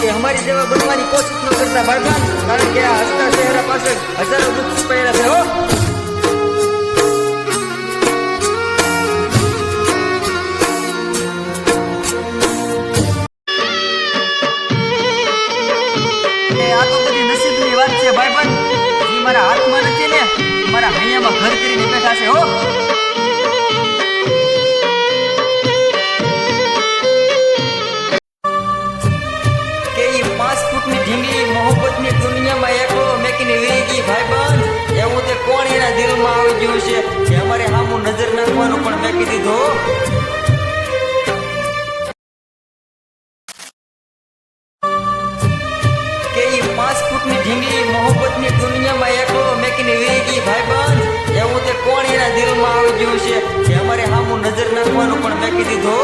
કે અમારી જેવા બનવાની કોશિશ ન કરતા ભાઈબંધ, કારણ કે આ હસતા ચહેરા પાછળ હજારો દુઃખ છુપાયેલા છે હો. આ તો બધી નસીબની વાત છે ભાઈબંધ. જે મારા હાથમાં નથી ને મારા હૈયામાં ઘર કરીને બેઠા છે હો. કે ઈ 5 ફૂટની ઢીંગલી મોહબ્બતની દુનિયામાં એકલો મેકીને વી ગઈ ભાઈબંધ. એવું તે કોણ એના દિલમાં આવી ગયું છે કે અમારે સામું નજર નાખવાનું પણ મેકી દીધો. કે ઈ 5 ફૂટની ઢીંગલી મોહબ્બતની દુનિયામાં એકલો મેકીને વી ગઈ ભાઈબંધ. એવું તે કોણ એના દિલમાં આવી ગયું છે કે અમારે સામું નજર નાખવાનું પણ મેકી દીધો.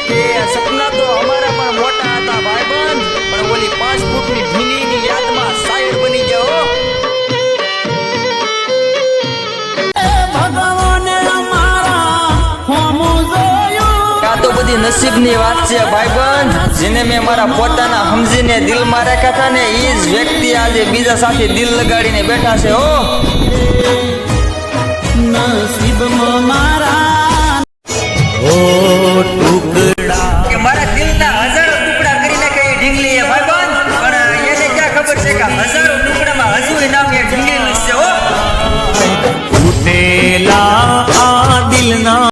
કે સપના તો અમારા પણ મોટા હતા ભાઈબંધ, પણ ઓલી 5 ફૂટની ઢીંગલીની યાદમાં શાયર બની ગયો. આ તો બધી નસીબની વાત છે ભાઈબંધ. જેને મેં મારા પોતાના સમજીને દિલમાં રાખ્યા હતા ને એ જ વ્યક્તિ આજે બીજા સાથે દિલ લગાડીને બેઠા છે હો. નસીબમાં મારા કે મારા દિલના હજારો ટુકડા કરીને કઈ ઢીંગલી ભાઈબંધ, પણ એને ક્યાં ખબર છે કે હજારો ટુકડામાં હજુ નામ એ ઢીંગલી છે હો. તૂટેલા આ દિલના